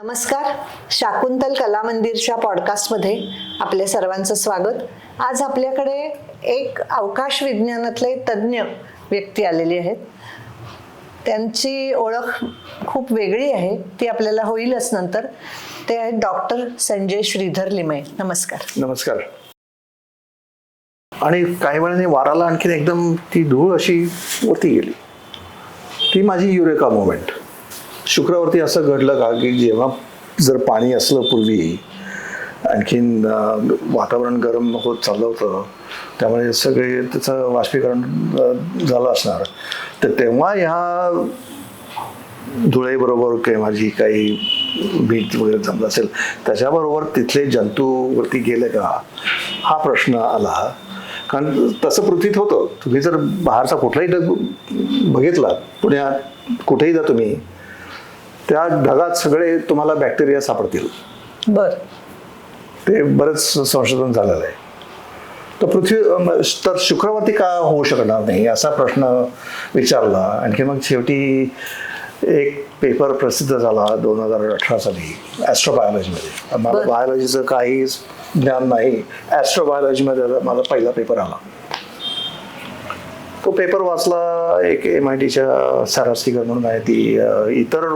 नमस्कार, शाकुंतल कला मंदिरच्या पॉडकास्टमध्ये आपल्या सर्वांचं स्वागत. आज आपल्याकडे एक अवकाश विज्ञानातले तज्ज्ञ व्यक्ती आलेली आहेत. त्यांची ओळख खूप वेगळी आहे, ती आपल्याला होईलच नंतर. ते आहेत डॉक्टर संजय श्रीधर लिमये. नमस्कार. नमस्कार. आणि काही वेळाने वाराला आणखीन एकदम ती धूळ अशी वरती गेली. ती माझी युरेका मोमेंट. शुक्रवारती असं घडलं का की जेव्हा जर पाणी असलं पूर्वी, आणखीन वातावरण गरम होत चाललं होतं, त्यामुळे सगळे त्याचं वाष्पीकरण झालं असणार, तर तेव्हा ह्या धुळेबरोबर किंवा जी काही मीठ वगैरे जमलं असेल त्याच्याबरोबर तिथले जंतू वरती गेले का हा प्रश्न आला. कारण तसं पृथ्वीत होतं. तुम्ही जर बाहेरचा कुठलाही ढग बघितला, पुण्यात कुठेही जा तुम्ही, त्या ढगात सगळे तुम्हाला बॅक्टेरिया सापडतील. बर, ते बरेच संशोधन झालेलं आहे. तर तर शुक्रवारती का होऊ शकणार नाही असा प्रश्न विचारला. आणखी मग शेवटी एक पेपर प्रसिद्ध झाला 2018 साली ॲस्ट्रोबायोलॉजीमध्ये. मला बायोलॉजीचं काही ज्ञान नाही. ॲस्ट्रोबायोलॉजीमध्ये माझा पहिला पेपर आला. तो पेपर वाचला. एक MITच्या सॅरा स्टिगर म्हणून आहे, ती इतर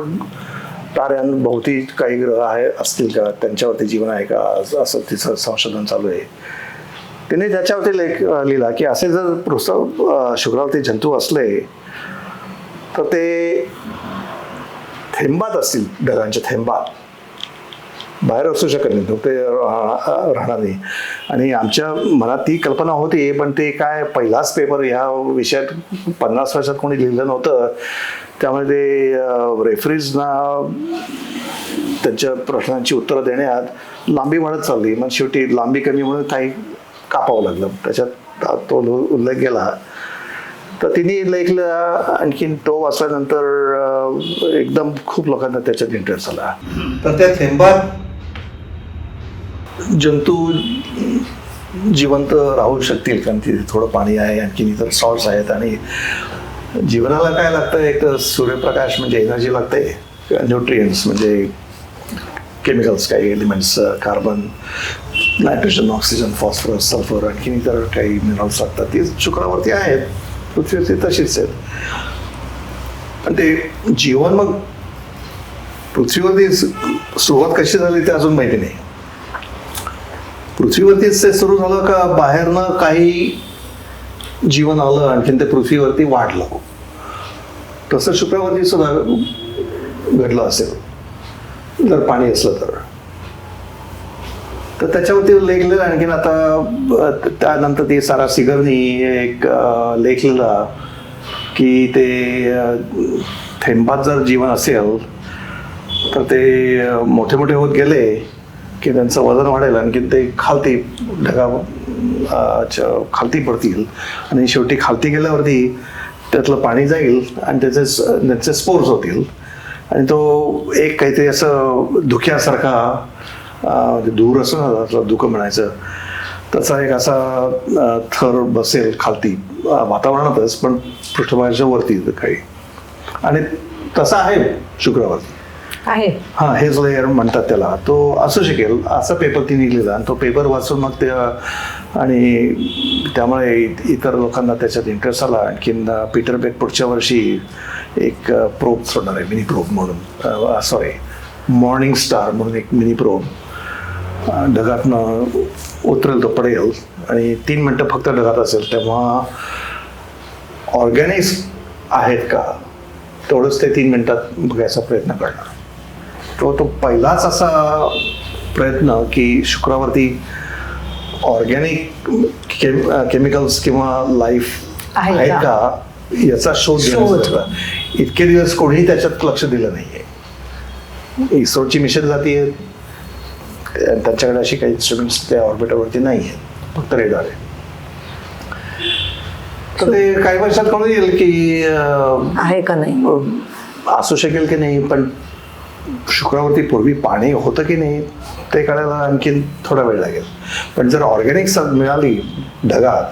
ताऱ्यांभोवती काही ग्रह असतील का, त्यांच्यावरती जीवन आहे का, असं तिचं संशोधन चालू आहे. तिने त्याच्यावरती लेख लिहिला की असे जर शुक्रावरती जंतू असले तर ते थेंबात असतील, ढगांच्या थेंबात, बाहेर असू शकत नाही, ते राहणार नाही. आणि आमच्या मनात ती कल्पना होती, पण ते काय पहिलाच पेपर ह्या विषयात 50 वर्षात कोणी लिहिलं नव्हतं. त्यामुळे ते रेफरीजना त्यांच्या प्रश्नांची उत्तरं देण्यात लांबी वाढत चालली. मग शेवटी लांबी कमी म्हणून काही कापावं लागलं. त्याच्यात तो उल्लेख गेला. तर तिने लेखला. आणखीन तो वाचल्यानंतर एकदम खूप लोकांना त्याच्यात इंटरेस्ट आला. तर त्या थेंबात जंतू जिवंत राहू शकतील, कारण तिथे थोडं पाणी आहे, आणखीन इतर सॉल्ट्स आहेत. आणि जीवनाला काय लागतं, एक तर सूर्यप्रकाश म्हणजे एनर्जी लागते, न्यूट्रिएंट्स म्हणजे केमिकल्स, काही elements, carbon, nitrogen, oxygen, phosphorus, sulphur, आणखीन इतर काही मिनरल्स लागतात. ती शुक्रावरती आहेत, पृथ्वीवरती तशीच आहेत. पण ते जीवन मग पृथ्वीवरती सुरुवात कशी झाली ते अजून माहिती नाही. पृथ्वीवरतीच ते सुरू झालं का बाहेरनं काही जीवन आलं, आणखीन ते पृथ्वीवरती वाढलं. तसं शुक्रावरती सुद्धा घडलं असेल जर पाणी असलं तर. तर त्याच्यावरती लेखलेलं. आणखीन आता त्यानंतर ती सारा सिगरनी एक लेखलेला की ते थेंबात जर जीवन असेल तर ते मोठे मोठे होत गेले की त्यांचं वजन वाढेल, आणखी ते खालती खालती पडतील. आणि शेवटी खालती गेल्यावरती त्यातलं पाणी जाईल आणि त्याचे स्पोर्स होतील. आणि तो एक काहीतरी असं धुक्यासारखा, धूर असं ना, धुकं म्हणायचं, त्याचा एक असा थर बसेल खालती वातावरणातच, पण पृष्ठभागाच्या वरती काही. आणि तसा आहे शुक्रवारती आहे. हा, हेज लेअर म्हणतात त्याला. तो असू शकेल असा पेपर तिने लिहिला. आणि तो पेपर वाचून मग ते, आणि त्यामुळे इतर लोकांना त्याच्यात इंटरेस्ट आला. आणखीन पीटर बेक पुढच्या वर्षी एक प्रोब सोडणार आहे, मिनी प्रोब म्हणून, सॉरी, मॉर्निंग स्टार म्हणून एक मिनी प्रोब ढगातनं उतरेल, तो पडेल आणि 3 मिनटं फक्त ढगात असेल. तेव्हा ऑर्गॅनिक्स आहेत का तेवढंच ते 3 मिनिटात बघायचा प्रयत्न करणार. तो पहिलाच असा प्रयत्न की शुक्रावरती ऑर्गॅनिक केमिकल्स किंवा लाईफ आहे का याचा शोध घेण्याचा. इतके दिवस कोणीही त्याच्यात लक्ष दिलं नाहीये. इस्रोची मिशन जाती आहेत, त्यांच्याकडे अशी काही इन्स्ट्रुमेंट्स त्या ऑर्बिटरवरती नाही आहेत. फक्त रेडार आहे. तर ते काही वर्षात कळून येईल की आहे का नाही. असू शकेल की नाही, पण शुक्रावरती पूर्वी पाणी होतं की नाही ते कळायला आणखीन थोडा वेळ लागेल. पण जर ऑर्गॅनिक मिळाली ढगात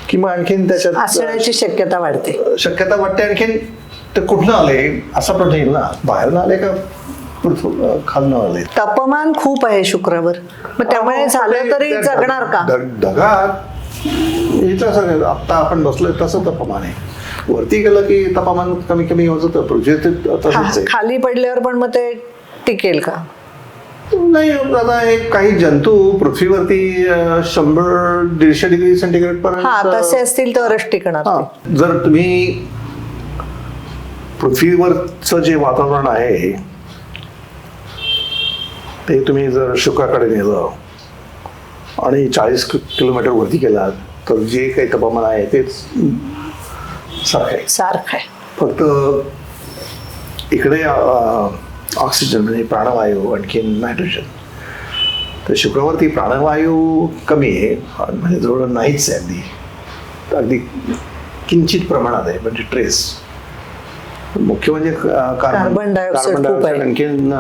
की मग आणखीन त्याच्यात असण्याची शक्यता वाढते. शक्यता वाटते. आणखीन ते कुठनं आले असा प्रश्न येईल ना, बाहेरनं आले का खालनं आले. तापमान खूप आहे शुक्रावर, मग त्यामुळे झालं तरी जगणार का. ढगात इथं असं आता आपण बसलोय तसं तापमान आहे. वरती गेलं की तापमान कमी कमी होत होतं. पृथ्वी तसंच आहे. खाली पडल्यावर पण मग ते टिकेल का. नाही, आता एक काही जंतू पृथ्वीवरती 100-150 डिग्री सेंटीग्रेड हा तसे पर्यंत असतील तरच टिकणार ते. जर तुम्ही पृथ्वीवरचं जे वातावरण आहे ते तुम्ही जर शुक्राकडे नेलं आणि 40 किलोमीटर वरती गेलात तर जे काही तापमान आहे तेच सारखं आहे. फक्त इकडे ऑक्सिजन म्हणजे प्राणवायू आणखीन नायट्रोजन. तर शुक्रावरती प्राणवायू कमी आहे, म्हणजे जवळ नाहीच आहे. अगदी अगदी किंचित प्रमाणात आहे, म्हणजे ट्रेस. मुख्य म्हणजे कार्बन डायऑक्साईड खूप आहे. आणखीन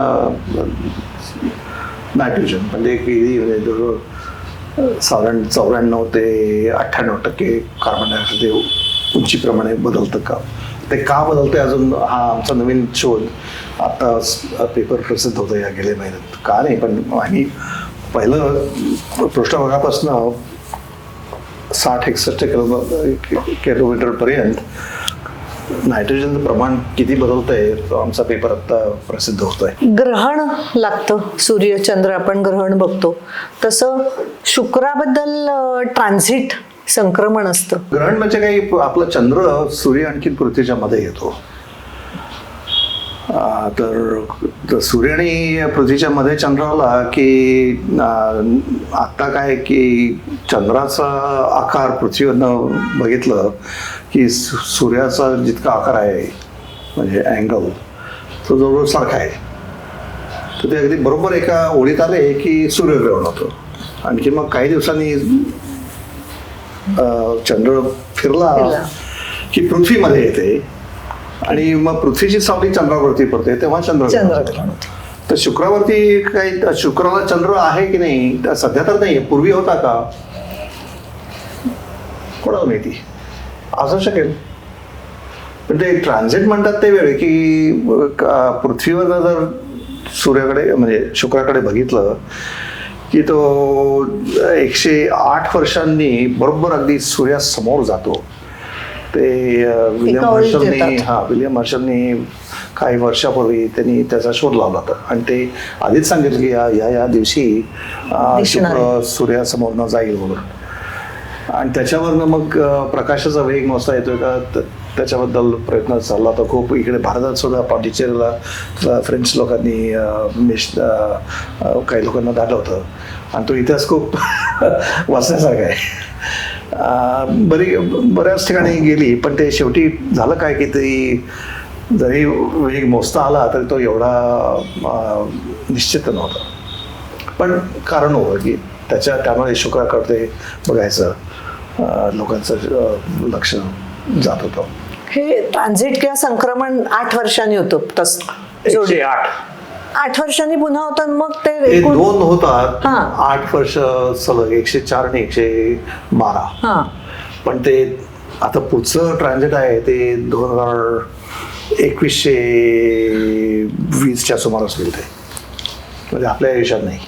नायट्रोजन म्हणजे जवळ साधारण 94 ते 98% कार्बन डायऑक्साईड उंचीप्रमाणे बदलतं का. ते का बदलतंय अजून हा आमचा नवीन शोध आता पेपर प्रसिद्ध होतो या गेल्या महिन्यात. का नाही, पण आम्ही पहिलं पृष्ठभागापासून 60-61 किलोमीटर पर्यंत नायट्रोजनचं प्रमाण किती बदलतंय तो आमचा पेपर आता प्रसिद्ध होतोय. ग्रहण लागतं, सूर्य चंद्र आपण ग्रहण बघतो, तसं शुक्राबद्दल ट्रान्झिट संक्रमण असतं. ग्रहण म्हणजे काही आपलं चंद्र सूर्य आणखी पृथ्वीच्या मध्ये येतो. तर सूर्य आणि पृथ्वीच्या मध्ये चंद्र आला की आता काय की चंद्राचा आकार पृथ्वीवरनं बघितलं की सूर्याचा जितका आकार आहे म्हणजे अँगल तो जवळजवळ सारखा आहे. तर ते अगदी बरोबर एका ओळीत आले की सूर्यग्रहण होतं. आणखी मग काही दिवसांनी चंद्र फिरला की पृथ्वीमध्ये येते आणि मग पृथ्वीची सावली चंद्रावरती पडते तेव्हा चंद्रग्रहण होते. तर शुक्रावरती काही शुक्राला चंद्र आहे की नाही सध्या तर नाही, पूर्वी होता का कोणाला माहिती, असू शकेल. पण ते ट्रान्झिट म्हणतात ते वेळ की पृथ्वीवर जर सूर्याकडे म्हणजे शुक्राकडे बघितलं की तो 108 वर्षांनी बरोबर अगदी सूर्यासमोर जातो. ते विलियम हर्शलनी काही वर्षापूर्वी त्यांनी त्याचा शोध लावला होता आणि ते आधीच सांगितलं की या दिवशी शुक्र सूर्यासमोरनं जाईल म्हणून. आणि त्याच्यावरनं मग प्रकाशाचा वेग मोजता येतोय का त्याच्याबद्दल प्रयत्न चालला होता खूप. इकडे भारतात सुद्धा पॉंडिचेरीला फ्रेंच लोकांनी काही लोकांना धाडलं होतं आणि तो इतिहास खूप वाचण्यासारखा आहे. बऱ्याच ठिकाणी गेली पण ते शेवटी झालं काय की ती जरी वेग मोजता आला तरी तो एवढा निश्चित नव्हता. पण कारण होतं की त्यामुळे शुक्राकडे बघायचं लोकांचं लक्ष जात होतं. हे ट्रान्झिट किंवा संक्रमण 8 वर्षांनी होतं. तसं 8 वर्षांनी पुन्हा होतं. मग ते 2 होतात 8 वर्ष सलग 104 आणि 112. पण ते आता पुढचं ट्रान्झिट आहे ते 2120च्या सुमारास होईल. ते म्हणजे आपल्या आयुष्यात नाही.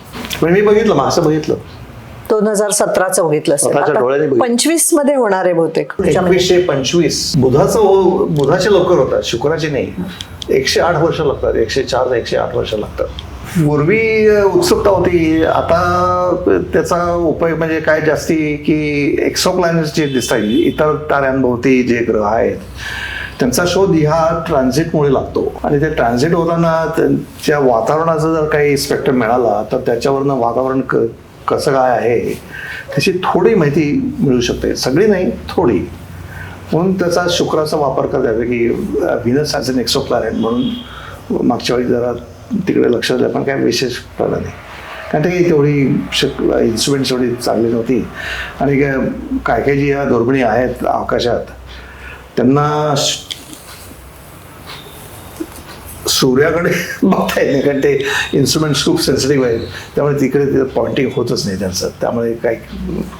म्हणजे मी बघितलं असं बघितलं 2017चं बघितलं असेल. 25 मध्ये होणार आहे बहुतेक. 2125 बुधाचे लवकर होतात, शुक्राचे नाही. 108 वर्ष लागतात. 104 ते 108 वर्ष लागतात. पूर्वी उत्सुकता होती, आता त्याचा उपयोग म्हणजे काय जास्ती की एक्सोप्लॅनेट्स जे दिसतात इतर ताऱ्यांभोवती जे ग्रह आहेत त्यांचा शोध ह्या ट्रान्झिटमुळे लागतो. आणि ते ट्रान्झिट होताना त्यांच्या वातावरणाचा जर काही स्पेक्ट्रम मिळाला तर त्याच्यावरनं वातावरण कसं काय आहे त्याची थोडी माहिती मिळू शकते, सगळी नाही थोडी. म्हणून त्याचा शुक्राचा वापर करता की व्हीनस ॲज अन एक्सोप्लॅनेट म्हणून मागच्या वेळी जरा तिकडे लक्ष दिलं पण काय विशेष कळलं नाही. कारण ते तेवढी इन्स्ट्रुमेंट एवढी चांगली नव्हती. आणि काय काय जी या दुर्बिणी आहेत आकाशात त्यांना सूर्याकडे बघता येत नाही, कारण ते इन्स्ट्रुमेंट्स खूप सेन्सिटिव्ह आहेत, त्यामुळे तिकडे पॉइंटिंग होतच नाही त्यांचं, त्यामुळे काही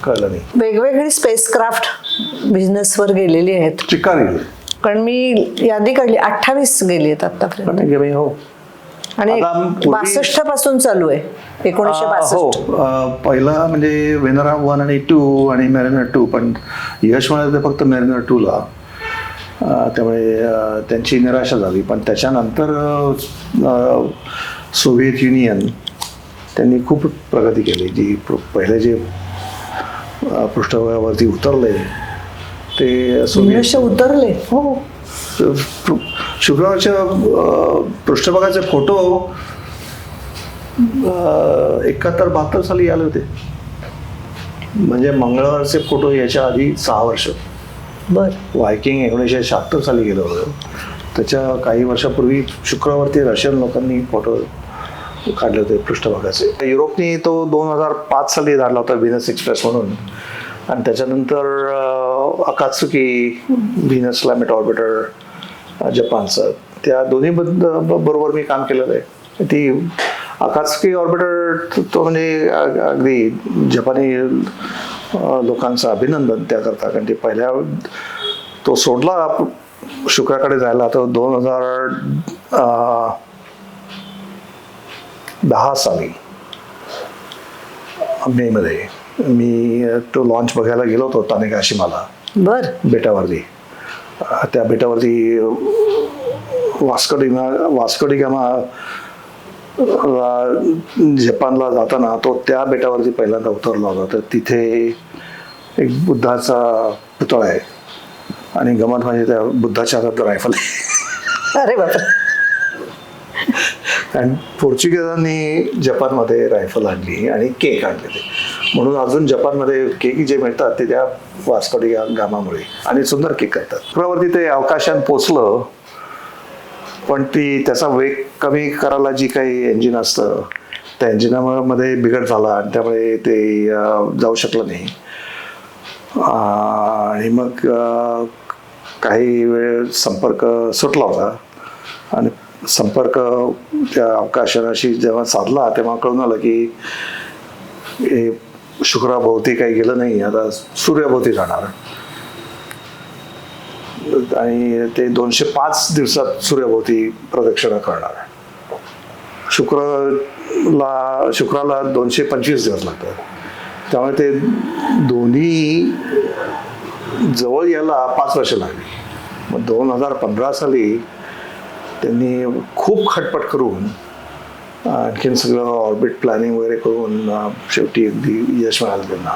कळलं नाही. वेगवेगळी स्पेसक्राफ्ट बिझनेसवर गेलेली आहेत, चिकारी कारण मी यादी काढली 28 गेली आहेत आतापर्यंत. हो. आणि आता पूर्वी- 62 पासून चालू आहे, 1962. हो, पहिला म्हणजे वेनरा 1 आणि 2 आणि मेरिनर 2, पण यश म्हणाले फक्त मेरिनर 2ला, त्यामुळे त्यांची निराशा झाली. पण त्याच्यानंतर सोव्हिएत युनियन त्यांनी खूप प्रगती केली. जी पहिले जे पृष्ठभागावरती उतरले ते मनुष्य उतरले. हो, शुक्रवारच्या पृष्ठभागाचे फोटो 71-72 साली आले होते. म्हणजे मंगळवारचे फोटो याच्या आधी 6 वर्ष. बर. वायकिंग 1976 साली गेलं होतं. त्याच्या काही वर्षापूर्वी शुक्रवारती रशियन लोकांनी फोटो काढले होते पृष्ठभागाचे. युरोपनी तो 2005 साली धाडला होता व्हीनस एक्सप्रेस म्हणून. आणि त्याच्यानंतर अकात्सुकी व्हीनस क्लायमेट ऑर्बिटर जपानचं, त्या दोन्ही बरोबर मी काम केलेलं आहे. ती अकात्सुकी ऑर्बिटर तो म्हणजे अगदी जपानी लोकांचं अभिनंदन त्याकरता, कारण ते पहिल्या तो सोडला शुक्राकडे जायला तो 2010 साली मे मध्ये मी तो लॉन्च बघायला गेलो होतो तानेगाशिमाला. बर. बेटावरती. त्या बेटावरती वास्को डी गामा जपानला जाताना तो त्या बेटावरती पहिल्यांदा उतरला होता. तर तिथे एक बुद्धाचा पुतळा आहे आणि गमत म्हणजे त्या बुद्धाच्या हातात रायफल आहे. अरे बापरे. आणि पोर्चुगीजांनी जपानमध्ये रायफल आणली आणि केक आणले ते, म्हणून अजून जपानमध्ये केक जे मिळतात ते त्या वास्को डी गामामुळे, आणि सुंदर केक करतात. शुक्रवारती ते अवकाशात पोचलं, पण त्याचा वेग कमी करायला जी काही इंजिन असतं त्या इंजिनामध्ये बिघड झाला आणि त्यामुळे ते जाऊ शकलं नाही. आणि मग काही वेळ संपर्क सुटला होता आणि संपर्क त्या अवकाशयानाशी जेव्हा साधला तेव्हा कळून आलं की हे शुक्राभोवती काही गेलं नाही, आता सूर्याभोवती जाणार. आणि ते 205 दिवसात सूर्याभोवती प्रदक्षिणा करणार. शुक्राला 225 दिवस लागतात, त्यामुळे ते दोन्ही जवळ यायला 5 वर्ष लागली. मग 2015 साली त्यांनी खूप खटपट करून आणखीन सगळं ऑर्बिट प्लॅनिंग वगैरे करून शेवटी अगदी यश मिळालं त्यांना.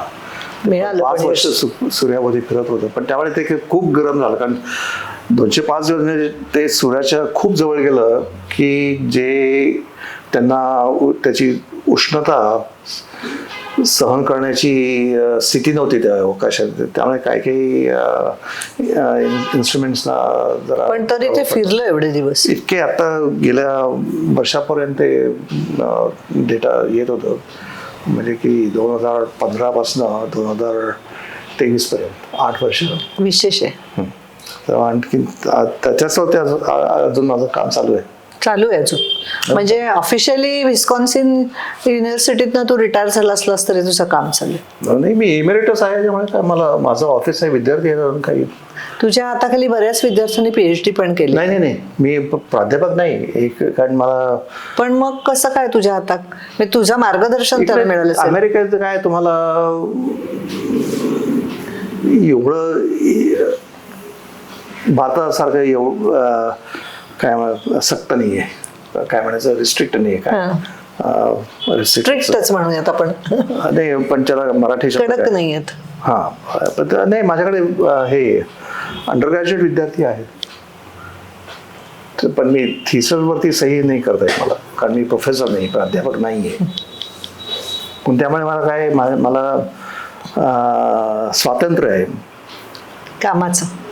मिळालं. 5 वर्ष सूर्याभोवती फिरत होतं, पण त्यामुळे ते खूप गरम झालं, कारण 205 दिवस म्हणजे ते सूर्याच्या खूप जवळ गेलं की जे त्यांना त्याची उष्णता सहन करण्याची स्थिती नव्हती त्या अवकाशात. त्यामुळे काही इन्स्ट्रुमेंट्सना जरा, पण तरी ते फिरलं एवढे दिवस. इतके आता गेल्या वर्षापर्यंत डेटा येत होतं, म्हणजे की 2015 पासून 2023 पर्यंत 8 वर्ष. विशेष आहे. तर आणखी त्याच्यासोबत अजून माझं काम चालू आहे. अजून म्हणजे ऑफिशियली विस्कॉन्सिन युनिव्हर्सिटीतनं तू रिटायर झाला असलास तरी तुझं काम चालू आहे. नाही, मी इमेरिटस आहे, त्यामुळे काय मला माझं ऑफिस आहे, विद्यार्थी आहे, काही तुझ्या हाताखाली बऱ्याच विद्यार्थ्यांनी PhD पण केली. नाही, मी प्राध्यापक नाही एक, कारण मला. पण मग कसं काय तुझ्या हातात, म्हणजे तुझं मार्गदर्शन त्याला मिळालं असेल. अमेरिकेचं काय तुम्हाला एवढं भारतासारखं एवढं काय सक्त नाही आहे, काय म्हणायचं रिस्ट्रिक्ट नाही आहे, काय स्ट्रिक्टच म्हणूयात आपण. नाही, पण त्याला मराठी कडक नाही आहेत. हां, पण नाही, माझ्याकडे हे अंडरग्रॅज्युएट विद्यार्थी आहेत, पण मी थिसिसवरती सही नाही करता येत मला, कारण मी प्रोफेसर नाही, प्राध्यापक नाही आहे. पण त्यामुळे मला काय मला स्वातंत्र्य आहे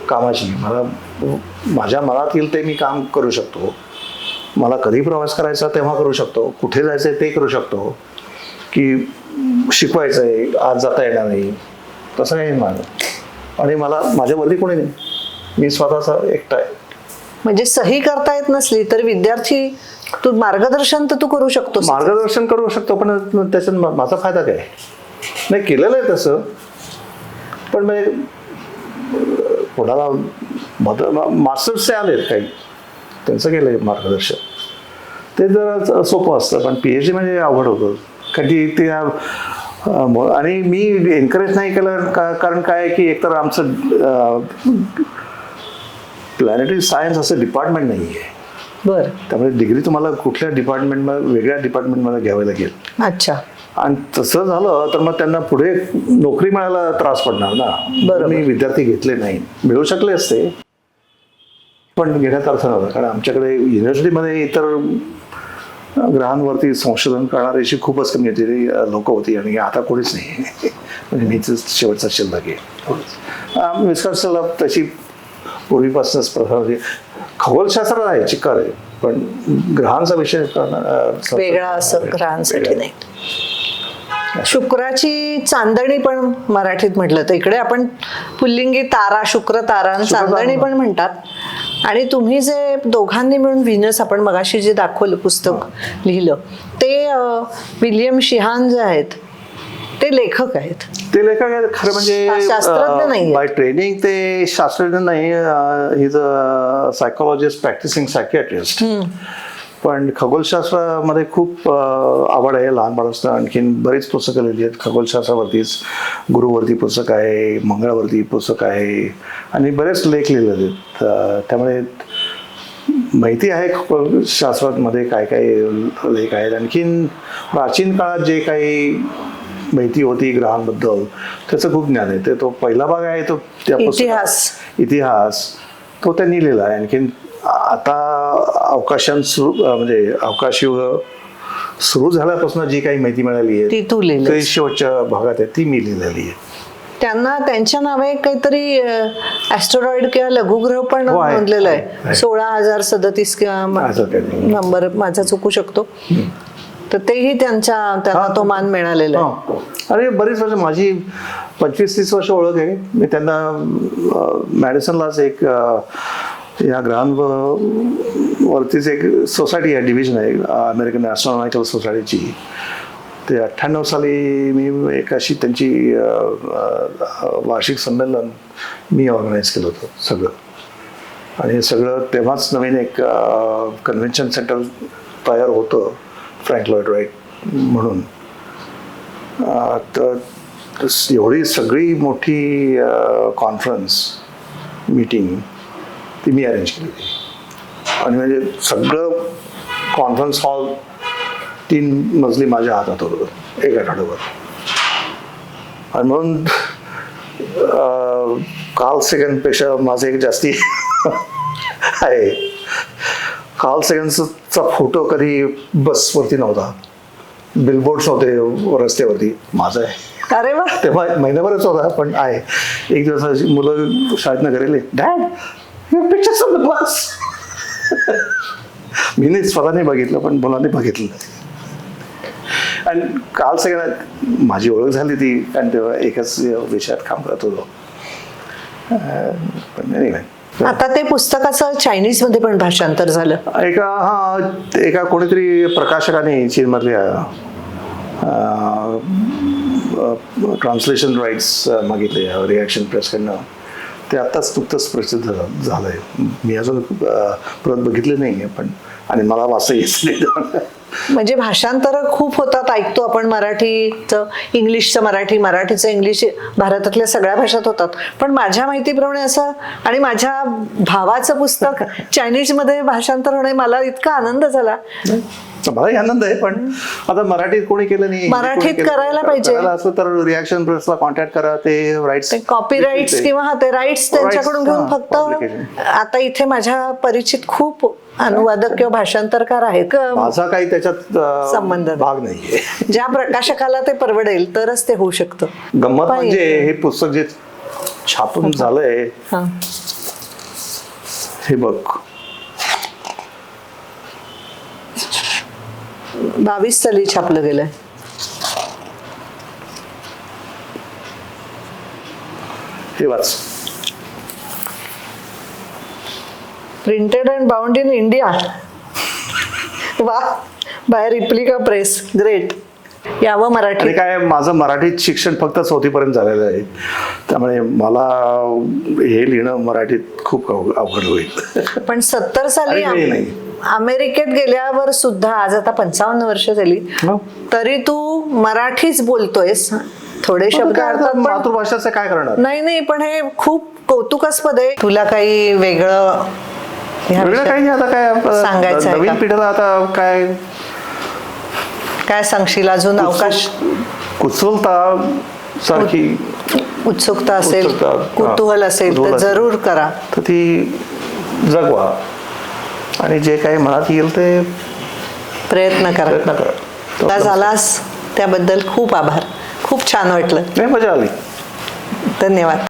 कामाची. मला माझ्या मनात येईल ते मी काम करू शकतो. मला कधी प्रवास करायचा तेव्हा करू शकतो, कुठे जायचं ते करू शकतो. की शिकवायचं आहे, आज जाता येणार नाही, तसं काही माझं. आणि मला माझ्यावरती कोणी नाही, मी स्वतःचा एकटा आहे. म्हणजे सही करता येत नसली तर विद्यार्थी तू मार्गदर्शन तर तू करू शकतोस. मार्गदर्शन करू शकतो, पण त्याच्यात माझा फायदा काय? नाही केलेलं आहे तसं, पण म्हणजे कोणाला मास्टर्सचे आलेत काही, त्यांचं केलंय मार्गदर्शन, ते जरा सोपं असतं. पण PhD म्हणजे अवघड होतं, कारण की ते आणि मी एनकरेज नाही केलं कारण काय की एकतर आमचं प्लॅनेटरी सायन्स असं डिपार्टमेंट नाही आहे. बरं. त्यामुळे डिग्री तुम्हाला कुठल्या डिपार्टमेंटमध्ये, वेगळ्या डिपार्टमेंटमध्ये घ्यावी लागेल. अच्छा. आणि तसं झालं तर मग त्यांना पुढे नोकरी मिळायला त्रास पडणार ना. बरोबर. मी विद्यार्थी घेतले नाही, मिळू शकले असते पण घेण्यात अर्थ नव्हता, कारण आमच्याकडे युनिव्हर्सिटीमध्ये इतर ग्रहांवरती संशोधन करणारी अशी खूपच कमी होती लोक होती, आणि आता कोणीच नाही. म्हणजे मीच शेवटचा शिल्लक आहे. विस्कॉन्सिनला तशी पूर्वीपासूनच प्रथा होती. खगोलशास्त्र आहे, चिक्कार आहे, पण ग्रहांचा विषय वेगळा असं ग्रहांसाठी नाही. शुक्राची चांदणी पण मराठीत म्हटलं तर इकडे आपण पुल्लिंगी तारा, शुक्र तारा आणि चांदणी पण म्हणतात. आणि तुम्ही जे दोघांनी मिळून व्हीनस, आपण मगाशी जे दाखवलं पुस्तक लिहिलं ते विल्यम शिहान जे आहेत ते लेखक आहेत. ते लेखक आहेत खरं म्हणजे शास्त्रज्ञ नाही बाय ट्रेनिंग ते शास्त्रज्ञ नाही. He is a psychologist practising psychiatrist. पण खगोलशास्त्रामध्ये खूप आवड आहे लहानपणापासून. आणखीन बरीच पुस्तकं लिहिली आहेत खगोलशास्त्रावरतीच. गुरुवरती पुस्तक आहे, मंगळावरती पुस्तक आहे, आणि बरेच लेख लिहिले आहेत. त्यामुळे माहिती आहे शास्त्रामध्ये काय काय लेख आहेत. आणखीन प्राचीन काळात जे काही माहिती होती ग्रहांबद्दल त्याचं खूप ज्ञान आहे. ते तो पहिला भाग आहे तो त्या इतिहास तो त्यांनी लिहिला आहे. आणखीन आता म्हणजे अवकाशयुग सुरू झाल्यापासून जी काही माहिती मिळाली आहे ती शेवटच्या भागात आहे, ती मी लिहिलेली आहे. त्यांना त्यांच्या नावे काहीतरी ऍस्ट्रॉइड किंवा लघुग्रह पण नोंदलेलं आहे. 16,037 किंवा नंबर माझा चुकू शकतो, तर तेही त्यांना तो मान मिळालेला आहे. अरे बरीच वर्ष, माझी 25-30 वर्ष ओळख आहे. मी त्यांना मॅडिसनलाच एक या ग्रहांवरतीच एक सोसायटी आहे, डिव्हिजन आहे अमेरिकन ॲस्ट्रॉनॉमिकल सोसायटीची. ते 98 साली मी एक अशी त्यांची वार्षिक संमेलन मी ऑर्गनाईज केलं होतं सगळं. आणि हे सगळं तेव्हाच नवीन एक कन्व्हेन्शन सेंटर तयार होतं, फ्रँक लॉयड राईट म्हणून. तर एवढी सगळी मोठी कॉन्फरन्स मीटिंग ती मी अरेंज केली होती. आणि म्हणजे सगळं कॉन्फरन्स हॉल 3 मजली माझ्या हातात होतं एक आठवड्यावर. आणि म्हणून कार्ल सेगनपेक्षा माझं एक जास्ती आहे. कार्ल सेगनचा फोटो कधी बसवरती नव्हता, बिलबोर्ड्स नव्हते रस्त्यावरती, माझा आहे. अरे वा. तेव्हा महिन्याभरच होता, पण आहे. एक दिवस मुलं शाळेतनं घरी dad pictures of the class. मी नाही स्वतःने बघितलं, पण मुलांनी बघितलं. आणि कार्ल सेगन माझी ओळख झाली ती, कारण तेव्हा एकच विषयात काम करत होतो. पण आता ते पुस्तकाचं चायनीज मध्ये पण भाषांतर झालं. एका कोणीतरी प्रकाशकाने चीनमधल्या ट्रान्सलेशन राईट्स मागितले रिॲक्शन प्रेसकडनं. ते आत्ताच नुकतंच प्रसिद्ध झालं आहे. मी अजून परत बघितले नाही आहे, पण आणि मला वाचता येत नाही. म्हणजे भाषांतर खूप होतात, ऐकतो आपण. मराठीचं इंग्लिशचं मराठी, मराठीचं इंग्लिश, भारतातल्या सगळ्या भाषात होतात. पण माझ्या माहितीप्रमाणे असं, आणि माझ्या भावाचं पुस्तक चायनीजमध्ये भाषांतर होणे, मला इतका आनंद झाला. मलाही आनंद आहे, पण आता मराठीत कोणी केलं नाही. मराठीत करायला पाहिजे. असं तर रिॲक्शन प्रेसला कॉन्टॅक्ट करा, ते राईट्स, कॉपी राईट्स किंवा ते राईट्स त्यांच्याकडून घेऊन. फक्त आता इथे माझ्या परिचित खूप अनुवादक किंवा भाषांतरकार आहेत. माझा काही त्याच्यात संबंध भाग नाहीये. ज्या प्रकाशकाला ते परवडेल तरच ते होऊ शकतं. गंमत म्हणजे हे पुस्तक जे छापून झालंय, हे बघ 22 साली छापलं गेलंय. हे वाच. Printed and bound in India. वा, बाय रिप्लिका प्रेस. ग्रेट. यावं आणि मराठी. काय, माझं मराठीत शिक्षण फक्त 4थी पर्यंत झालेलं आहे, त्यामुळे मला हे लिहिणं मराठीत खूप अवघड होईल. पण 70 साली अरे नाही. अमेरिकेत गेल्यावर सुद्धा, आज आता 55 वर्ष झाली, हो. तरी तू मराठीच बोलतोयस. थोडे शब्द काय अर्थात, पण मातृभाषाचं काय करणार? नाही, पण हे खूप कौतुकास्पद आहे. तुला काही वेगळं ह्या वेगळं काही नाही. आता काय सांगायचं आहे नवीन का? पिढीला आता काय सांगशील अजून? अवकाश, कुतूहलता सारखी उत्सुकता असेल, उत्सुकता, कुतूहल असेल तर जरूर करा. तर ती जगवा आणि जे काही मनात येईल ते प्रयत्न करा. प्रयत्न करा. का झालास त्याबद्दल खूप आभार. खूप छान वाटलं. नाही, मजा आली. धन्यवाद.